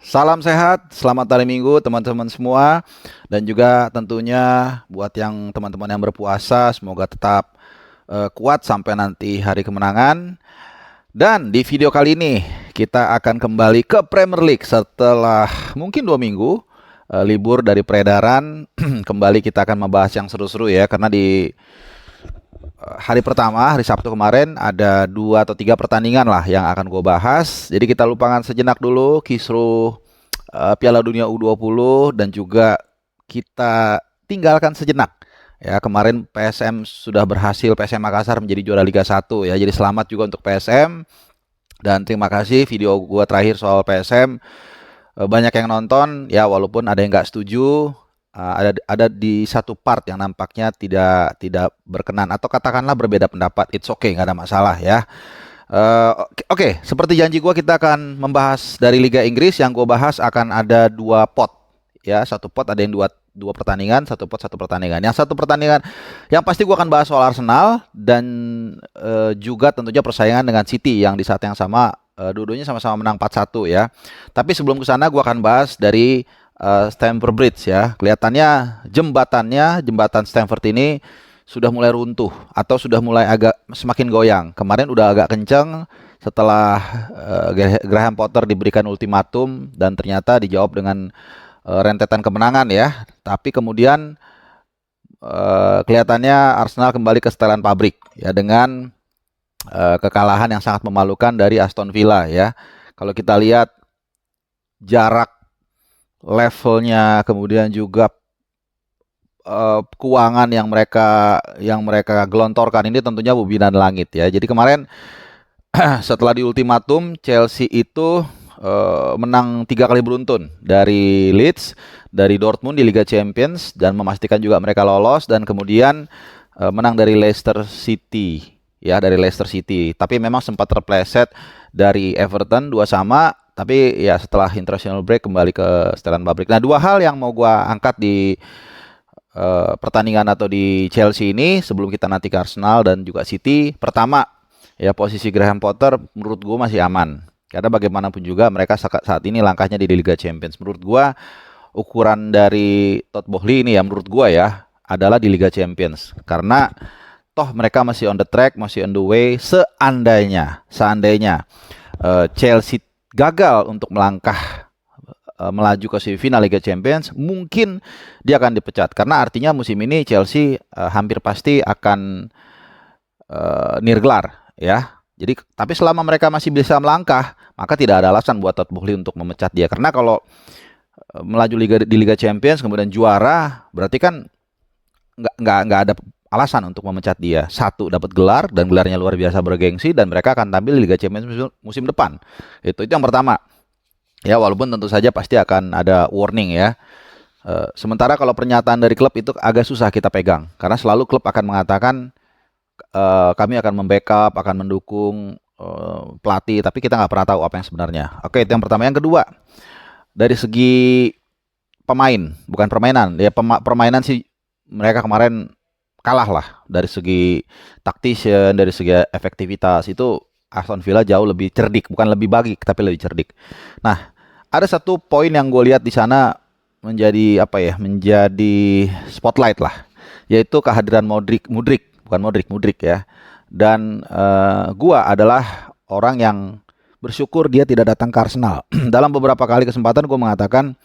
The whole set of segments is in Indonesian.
Salam sehat, selamat hari Minggu teman-teman semua. Dan juga tentunya buat yang teman-teman yang berpuasa, semoga tetap kuat sampai nanti hari kemenangan. Dan di video kali ini kita akan kembali ke Premier League setelah mungkin 2 minggu libur dari peredaran. Kembali kita akan membahas yang seru-seru ya, karena di hari pertama, hari Sabtu kemarin ada 2 atau 3 pertandingan lah yang akan gue bahas. Jadi kita lupakan sejenak dulu kisruh Piala Dunia U20 dan juga kita tinggalkan sejenak. Ya, kemarin PSM sudah berhasil, PSM Makassar menjadi juara Liga 1 ya. Jadi selamat juga untuk PSM dan terima kasih video gua terakhir soal PSM banyak yang nonton ya, walaupun ada yang nggak setuju. Ada di satu part yang nampaknya tidak berkenan atau katakanlah berbeda pendapat. It's okay, nggak ada masalah ya. Oke, seperti janji gue kita akan membahas dari Liga Inggris. Yang gue bahas akan ada 2 pot ya, satu pot ada yang dua pertandingan, satu pot satu pertandingan. Yang satu pertandingan yang pasti gue akan bahas soal Arsenal dan juga tentunya persaingan dengan City yang di saat yang sama dua-duanya sama-sama menang 4-1 ya. Tapi sebelum ke sana gue akan bahas dari Stamford Bridge ya. Kelihatannya jembatan Stamford ini sudah mulai runtuh atau sudah mulai agak semakin goyang. Kemarin udah agak kenceng setelah Graham Potter diberikan ultimatum dan ternyata dijawab dengan rentetan kemenangan ya. Tapi kemudian kelihatannya Arsenal kembali ke setelan pabrik ya dengan kekalahan yang sangat memalukan dari Aston Villa ya. Kalau kita lihat jarak levelnya, kemudian juga keuangan yang mereka gelontorkan ini tentunya bumi dan langit ya. Jadi kemarin setelah di ultimatum Chelsea itu menang 3 kali beruntun dari Leeds, dari Dortmund di Liga Champions dan memastikan juga mereka lolos, dan kemudian menang dari Leicester City ya, dari Leicester City. Tapi memang sempat terpleset dari Everton 2-2, tapi ya setelah international break kembali ke setelan pabrik. Nah, 2 hal yang mau gua angkat di pertandingan atau di Chelsea ini sebelum kita nanti ke Arsenal dan juga City. Pertama, ya posisi Graham Potter menurut gue masih aman. Karena bagaimanapun juga mereka saat ini langkahnya di Liga Champions. Menurut gue ukuran dari Todd Boehly ini ya, menurut gue ya, adalah di Liga Champions. Karena toh mereka masih on the track, masih on the way. Seandainya Chelsea gagal untuk melaju ke semifinal Liga Champions, mungkin dia akan dipecat. Karena artinya musim ini Chelsea hampir pasti akan nirgelar ya. Jadi tapi selama mereka masih bisa melangkah, maka tidak ada alasan buat Todd Boehly untuk memecat dia. Karena kalau melaju di Liga Champions kemudian juara, berarti kan nggak ada alasan untuk memecat dia. Satu, dapat gelar dan gelarnya luar biasa bergengsi, dan mereka akan tampil di Liga Champions musim depan. Itu yang pertama. Ya, walaupun tentu saja pasti akan ada warning ya. Sementara kalau pernyataan dari klub itu agak susah kita pegang. Karena selalu klub akan mengatakan kami akan membackup, akan mendukung pelatih. Tapi kita nggak pernah tahu apa yang sebenarnya. Oke, itu yang pertama. Yang kedua, dari segi pemain, bukan permainan. Ya, permainan sih mereka kemarin kalah lah. Dari segi tactician, dari segi efektivitas itu Aston Villa jauh lebih cerdik, bukan lebih baik tapi lebih cerdik. Nah, ada satu poin yang gue lihat di sana menjadi apa ya? Menjadi spotlight lah, yaitu kehadiran Mudryk ya. Dan gue adalah orang yang bersyukur dia tidak datang ke Arsenal. Dalam beberapa kali kesempatan gue mengatakan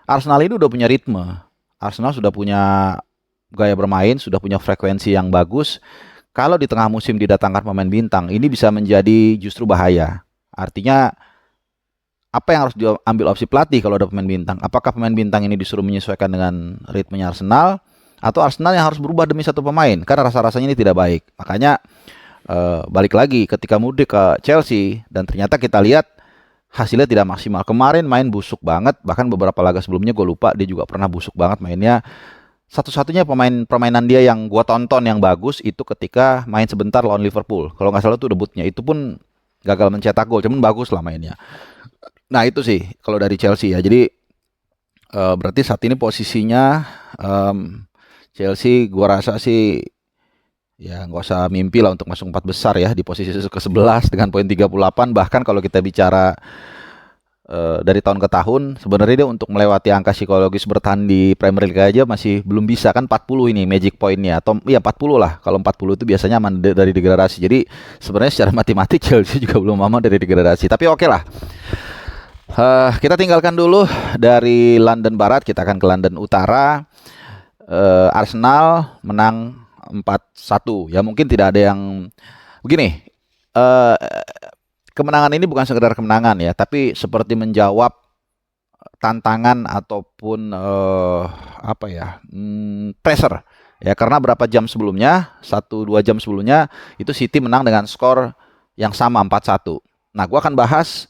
Arsenal ini udah punya ritme, Arsenal sudah punya gaya bermain, sudah punya frekuensi yang bagus. Kalau di tengah musim didatangkan pemain bintang, ini bisa menjadi justru bahaya. Artinya apa yang harus diambil opsi pelatih kalau ada pemain bintang? Apakah pemain bintang ini disuruh menyesuaikan dengan ritmenya Arsenal, atau Arsenal yang harus berubah demi satu pemain? Karena rasa-rasanya ini tidak baik. Makanya balik lagi ketika Mudryk ke Chelsea dan ternyata kita lihat hasilnya tidak maksimal. Kemarin main busuk banget, bahkan beberapa laga sebelumnya gue lupa dia juga pernah busuk banget mainnya. Satu-satunya permainan dia yang gua tonton yang bagus itu ketika main sebentar lawan Liverpool. Kalau nggak salah itu debutnya. Itu pun gagal mencetak gol, cuman bagus lah mainnya. Nah itu sih kalau dari Chelsea ya. Jadi berarti saat ini posisinya Chelsea gua rasa sih ya nggak usah mimpi lah untuk masuk 4 besar ya, di posisi ke-11 dengan poin 38. Bahkan kalau kita bicara dari tahun ke tahun. Sebenarnya dia untuk melewati angka psikologis bertahan di Premier League aja masih belum bisa, kan 40 ini magic point-nya, atau ya 40 lah. Kalau 40 itu biasanya aman dari degradasi. Jadi sebenarnya secara matematik Chelsea juga belum aman dari degradasi. Tapi oke lah. Kita tinggalkan dulu dari London Barat, kita akan ke London Utara. Arsenal menang 4-1. Ya mungkin tidak ada yang begini. Kemenangan ini bukan sekedar kemenangan ya, tapi seperti menjawab tantangan ataupun pressure ya, karena berapa jam sebelumnya, 1-2 jam sebelumnya itu City menang dengan skor yang sama 4-1. Nah, gua akan bahas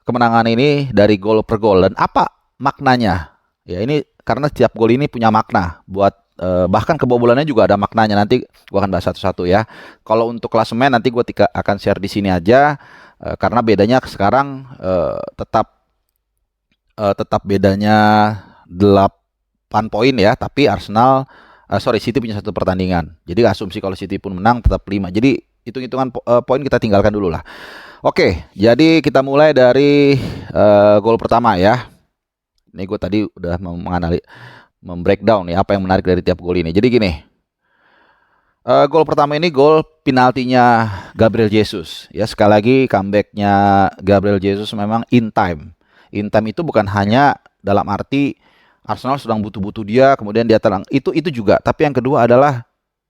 kemenangan ini dari gol per gol dan apa maknanya. Ya, ini karena setiap gol ini punya makna buat bahkan kebobolannya juga ada maknanya. Nanti gua akan bahas satu-satu ya. Kalau untuk klasemen nanti gua akan share di sini aja karena bedanya sekarang tetap bedanya 8 poin ya, tapi City punya 1 pertandingan. Jadi asumsi kalau City pun menang tetap 5. Jadi hitung-hitungan poin kita tinggalkan dulu lah. Oke, jadi kita mulai dari gol pertama ya. Ini gue tadi udah membreakdown ya apa yang menarik dari tiap gol ini. Jadi gini, gol pertama ini gol penaltinya Gabriel Jesus. Ya, sekali lagi comebacknya Gabriel Jesus memang in time. In time itu bukan hanya dalam arti Arsenal sedang butuh-butuh dia, kemudian dia terang. Itu juga. Tapi yang kedua adalah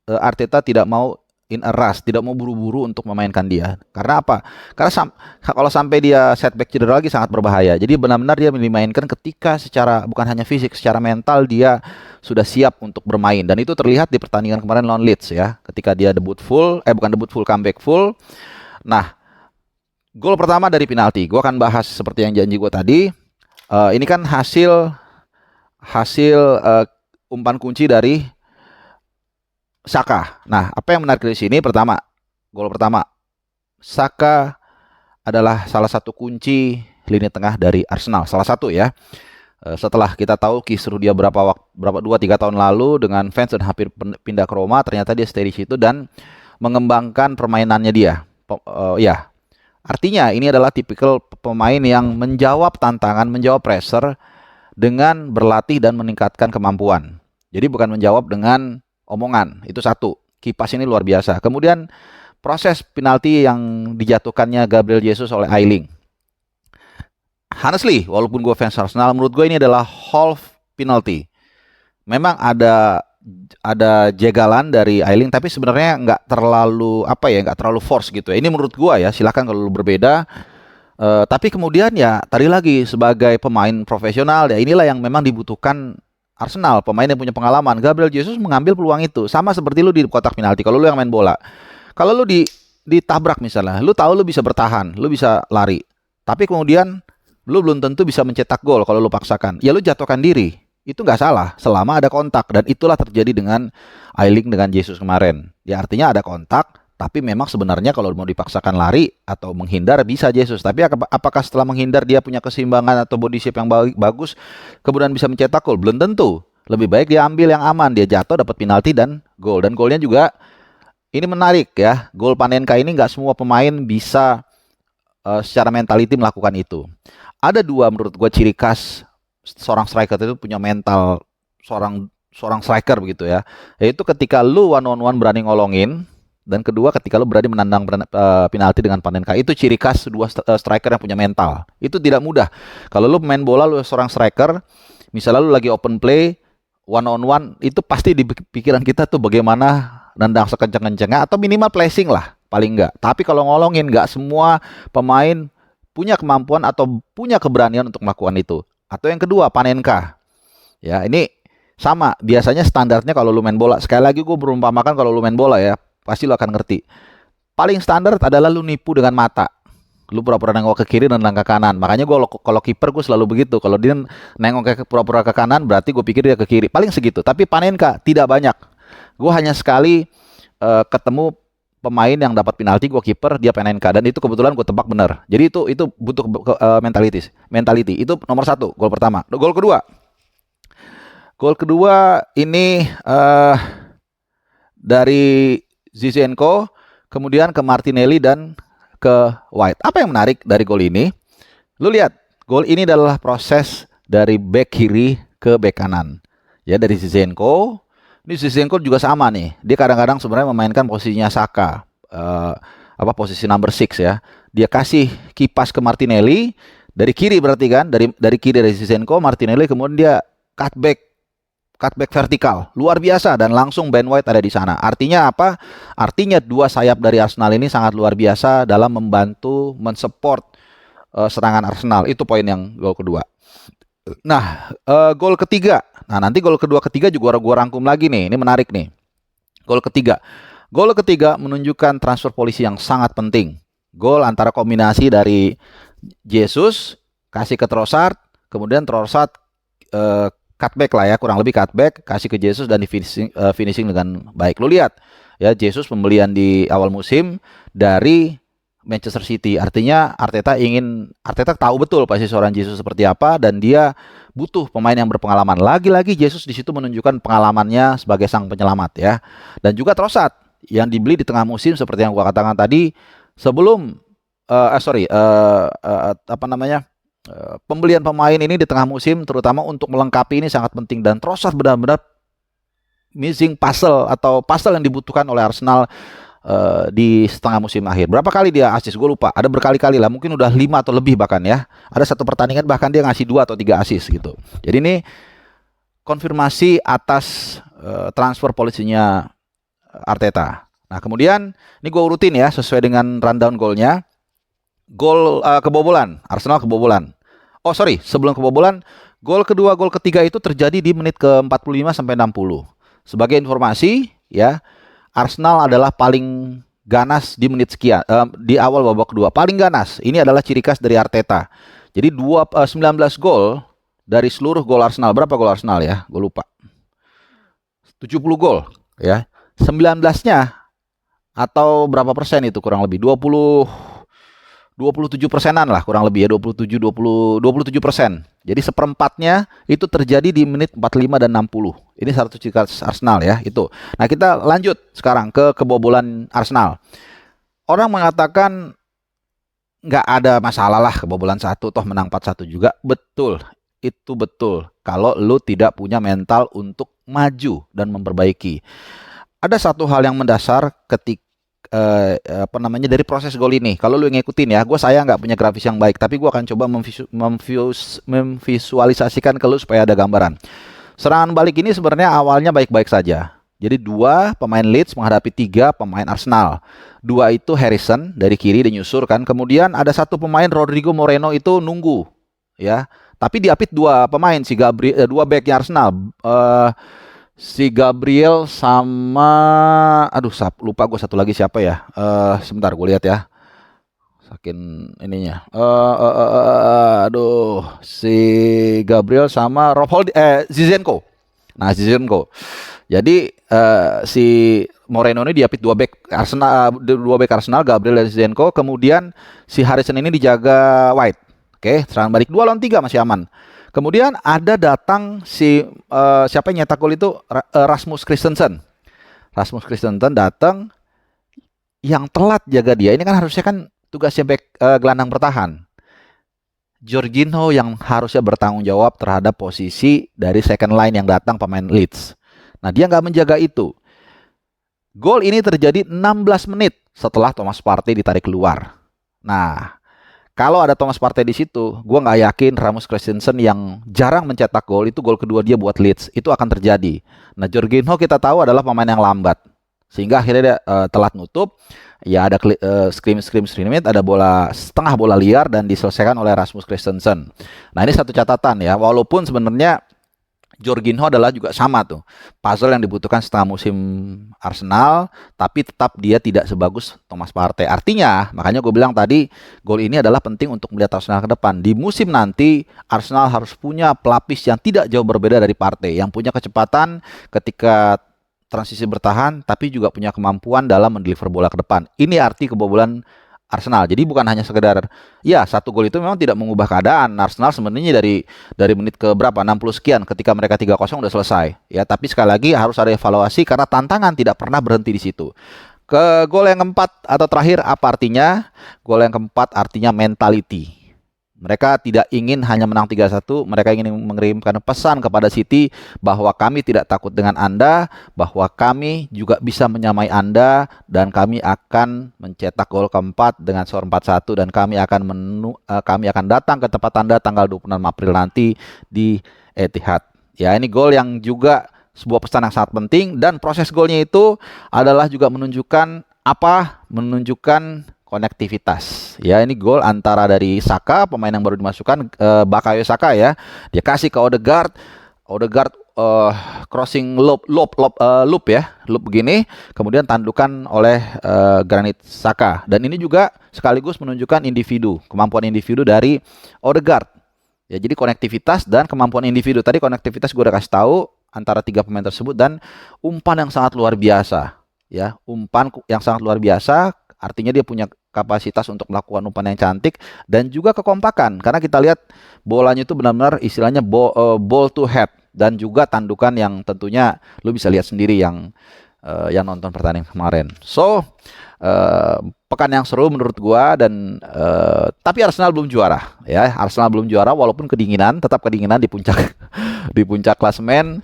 Arteta tidak mau in a rush, tidak mau buru-buru untuk memainkan dia. Karena apa? Karena kalau sampai dia setback cedera lagi sangat berbahaya. Jadi benar-benar dia dimainkan ketika secara bukan hanya fisik, secara mental dia sudah siap untuk bermain. Dan itu terlihat di pertandingan kemarin lawan Leeds ya. Ketika dia comeback full. Nah, gol pertama dari penalti. Gue akan bahas seperti yang janji gue tadi. Ini kan hasil umpan kunci dari Saka. Nah, apa yang menarik dari sini? Pertama, gol pertama, Saka adalah salah satu kunci lini tengah dari Arsenal. Salah satu ya. Setelah kita tahu kisruh dia berapa 2-3 tahun lalu dengan fans dan hampir pindah ke Roma, ternyata dia stay di situ dan mengembangkan permainannya dia. Ya. Artinya ini adalah tipikal pemain yang menjawab tantangan, menjawab pressure dengan berlatih dan meningkatkan kemampuan. Jadi bukan menjawab dengan omongan. Itu satu. Kipas ini luar biasa. Kemudian proses penalti yang dijatuhkannya Gabriel Jesus oleh Ayling. Honestly, walaupun gue fans Arsenal, menurut gue ini adalah half penalty. Memang ada jegalan dari Ayling, tapi sebenarnya nggak terlalu force gitu ya. Ini menurut gue ya. Silakan kalau lu berbeda. Tapi kemudian ya tadi lagi sebagai pemain profesional ya inilah yang memang dibutuhkan Arsenal, pemain yang punya pengalaman. Gabriel Jesus mengambil peluang itu. Sama seperti lu di kotak penalti. Kalau lu yang main bola. Kalau lu ditabrak misalnya. Lu tahu lu bisa bertahan. Lu bisa lari. Tapi kemudian lu belum tentu bisa mencetak gol kalau lu paksakan. Ya lu jatuhkan diri. Itu nggak salah. Selama ada kontak. Dan itulah terjadi dengan Ayling dengan Jesus kemarin. Ya artinya ada kontak. Tapi memang sebenarnya kalau mau dipaksakan lari atau menghindar bisa Jesus. Tapi apakah setelah menghindar dia punya keseimbangan atau body shape yang bagus kemudian bisa mencetak gol? Belum tentu. Lebih baik dia ambil yang aman. Dia jatuh dapat penalti dan gol. Dan golnya juga ini menarik ya. Gol Panenka ini nggak semua pemain bisa secara mentality melakukan itu. Ada 2 menurut gue ciri khas seorang striker itu punya mental seorang striker begitu ya. Yaitu ketika lu one on one berani ngolongin. Dan kedua ketika lo berani menandang penalti dengan Panenka. Itu ciri khas 2 striker yang punya mental. Itu tidak mudah. Kalau lo main bola, lo seorang striker, misalnya lo lagi open play, one on one, itu pasti di pikiran kita tuh bagaimana nendang sekencang-kencangnya atau minimal placing lah, paling enggak. Tapi kalau ngolongin, enggak semua pemain punya kemampuan atau punya keberanian untuk melakukan itu. Atau yang kedua, Panenka. Ya, ini sama. Biasanya standarnya kalau lo main bola, sekali lagi gue berumpamakan kalau lo main bola ya, pasti lo akan ngerti. Paling standar adalah lu nipu dengan mata. Lu pura-pura nengok ke kiri dan nengok ke kanan. Makanya gue kalau kiper gue selalu begitu. Kalau dia nengok pura-pura ke kanan, berarti gue pikir dia ke kiri. Paling segitu. Tapi Panenka tidak banyak. Gue hanya sekali ketemu pemain yang dapat penalti, gue kiper, dia Panenka. Dan itu kebetulan gue tebak benar. Jadi itu butuh mentality. Itu nomor 1, gol pertama. Gol kedua ini dari Zinchenko, kemudian ke Martinelli dan ke White. Apa yang menarik dari gol ini? Lu lihat, gol ini adalah proses dari back kiri ke back kanan. Ya, dari Zinchenko. Ini Zinchenko juga sama nih. Dia kadang-kadang sebenarnya memainkan posisinya Saka. Posisi number 6 ya. Dia kasih kipas ke Martinelli dari kiri, berarti kan? Dari kiri dari Zinchenko, Martinelli, kemudian dia cutback vertikal. Luar biasa, dan langsung Ben White ada di sana. Artinya apa? Artinya dua sayap dari Arsenal ini sangat luar biasa dalam membantu mensupport serangan Arsenal. Itu poin yang gol kedua. Nah, gol ketiga. Nah, nanti gol kedua ketiga juga gua rangkum lagi nih. Ini menarik nih. Gol ketiga. Gol ketiga menunjukkan transfer polisi yang sangat penting. Gol antara kombinasi dari Jesus kasih ke Trossard, kemudian Trossard cutback lah ya, kurang lebih cutback, kasih ke Jesus dan di finishing dengan baik. Lu lihat ya, Jesus pembelian di awal musim dari Manchester City. Artinya Arteta tahu betul pasti seorang Jesus seperti apa, dan dia butuh pemain yang berpengalaman. Lagi-lagi Jesus di situ menunjukkan pengalamannya sebagai sang penyelamat ya. Dan juga Trossard yang dibeli di tengah musim seperti yang gua katakan tadi, sebelum pembelian pemain ini di tengah musim terutama untuk melengkapi ini sangat penting, dan Trossard benar-benar missing puzzle yang dibutuhkan oleh Arsenal di setengah musim akhir. Berapa kali dia assist? Gue lupa. Ada berkali-kali lah, mungkin udah 5 atau lebih bahkan ya. Ada satu pertandingan bahkan dia ngasih 2 atau 3 assist gitu. Jadi ini konfirmasi atas transfer polisinya Arteta. Nah, kemudian ini gue urutin ya sesuai dengan rundown golnya. Gol kebobolan, Arsenal kebobolan. Sebelum kebobolan, gol kedua, gol ketiga itu terjadi di menit ke-45 sampai 60. Sebagai informasi ya, Arsenal adalah paling ganas di menit sekian, di awal babak kedua. Paling ganas. Ini adalah ciri khas dari Arteta. Jadi 19 gol dari seluruh gol Arsenal. Berapa gol Arsenal ya? Gue lupa. 70 gol ya. 19-nya atau berapa persen itu kurang lebih? 27%-an lah kurang lebih ya, 27%. Jadi seperempatnya itu terjadi di menit 45 dan 60. Ini satu ciri khas Arsenal ya, itu. Nah, kita lanjut sekarang ke kebobolan Arsenal. Orang mengatakan nggak ada masalah lah kebobolan 1, toh menang 4-1 juga. Betul, itu betul. Kalau lu tidak punya mental untuk maju dan memperbaiki. Ada satu hal yang mendasar ketika dari proses gol ini. Kalau lu ngikutin ya, saya nggak punya grafis yang baik, tapi gue akan coba memvisualisasikan ke lu supaya ada gambaran. Serangan balik ini sebenarnya awalnya baik-baik saja. Jadi 2 pemain Leeds menghadapi 3 pemain Arsenal. 2 itu Harrison dari kiri dinyusur kan. Kemudian ada satu pemain Rodrigo Moreno itu nunggu ya. Tapi diapit 2 pemain, si Gabriel, 2 backnya Arsenal. Si Gabriel sama lupa gue satu lagi siapa ya. Sebentar gue lihat ya. Saking ininya. Si Gabriel sama Zinchenko. Nah, Zinchenko. Jadi si Moreno ini diapit 2 back Arsenal, Gabriel dan Zinchenko. Kemudian si Harrison ini dijaga White. Oke, serangan balik 2 lawan 3 masih aman. Kemudian ada datang siapa yang nyetak gol itu? Rasmus Christensen. Rasmus Christensen datang, yang telat jaga dia. Ini kan harusnya kan tugasnya back gelandang bertahan. Jorginho yang harusnya bertanggung jawab terhadap posisi dari second line yang datang pemain Leeds. Nah, dia nggak menjaga itu. Gol ini terjadi 16 menit setelah Thomas Partey ditarik keluar. Nah, kalau ada Thomas Partey di situ, gue nggak yakin Rasmus Christensen yang jarang mencetak gol, itu gol kedua dia buat Leeds, itu akan terjadi. Nah, Jorginho kita tahu adalah pemain yang lambat, sehingga akhirnya dia telat nutup. Ya, ada scream, ada setengah bola liar dan diselesaikan oleh Rasmus Christensen. Nah, ini satu catatan ya, walaupun sebenarnya Jorginho adalah juga sama tuh, puzzle yang dibutuhkan setengah musim Arsenal, tapi tetap dia tidak sebagus Thomas Partey. Artinya, makanya gue bilang tadi, gol ini adalah penting untuk melihat Arsenal ke depan. Di musim nanti, Arsenal harus punya pelapis yang tidak jauh berbeda dari Partey, yang punya kecepatan ketika transisi bertahan, tapi juga punya kemampuan dalam mendeliver bola ke depan. Ini arti kebobolan Arsenal. Jadi bukan hanya sekedar ya 1 gol itu memang tidak mengubah keadaan. Arsenal sebenarnya dari menit ke berapa 60 sekian ketika mereka 3-0 udah selesai. Ya, tapi sekali lagi harus ada evaluasi karena tantangan tidak pernah berhenti di situ. Ke gol yang keempat atau terakhir apa artinya? Gol yang keempat artinya mentality. Mereka tidak ingin hanya menang 3-1, mereka ingin mengirimkan pesan kepada City bahwa kami tidak takut dengan Anda, bahwa kami juga bisa menyamai Anda, dan kami akan mencetak gol keempat dengan skor 4-1, dan kami akan datang ke tempat Anda tanggal 26 April nanti di Etihad. Ya, ini gol yang juga sebuah pesan yang sangat penting, dan proses golnya itu adalah juga menunjukkan konektivitas. Ya, ini gol antara dari Saka, pemain yang baru dimasukkan, Bakayo Saka ya. Dia kasih ke Odegaard. Odegaard crossing loop ya, loop begini, kemudian tandukan oleh Granit Saka. Dan ini juga sekaligus menunjukkan kemampuan individu dari Odegaard. Ya, jadi konektivitas dan kemampuan individu. Tadi konektivitas gue udah kasih tahu antara tiga pemain tersebut, dan umpan yang sangat luar biasa. Ya, umpan yang sangat luar biasa. Artinya dia punya kapasitas untuk melakukan umpan yang cantik dan juga kekompakan. Karena kita lihat bolanya itu benar-benar istilahnya ball to head, dan juga tandukan yang tentunya lu bisa lihat sendiri yang nonton pertandingan kemarin. So, pekan yang seru menurut gua, dan tapi Arsenal belum juara ya. Arsenal belum juara walaupun tetap kedinginan di puncak di puncak klasemen.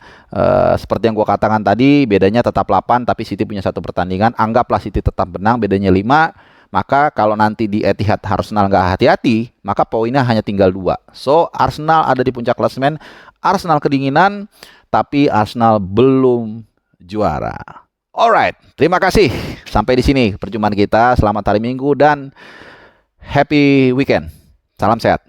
Seperti yang gua katakan tadi, bedanya tetap 8, tapi City punya satu pertandingan. Anggaplah City tetap menang, bedanya 5. Maka kalau nanti di Etihad Arsenal nggak hati-hati, maka poinnya hanya tinggal 2. So, Arsenal ada di puncak klasemen. Arsenal kedinginan, tapi Arsenal belum juara. Alright, terima kasih. Sampai di sini perjumpaan kita. Selamat hari Minggu dan happy weekend. Salam sehat.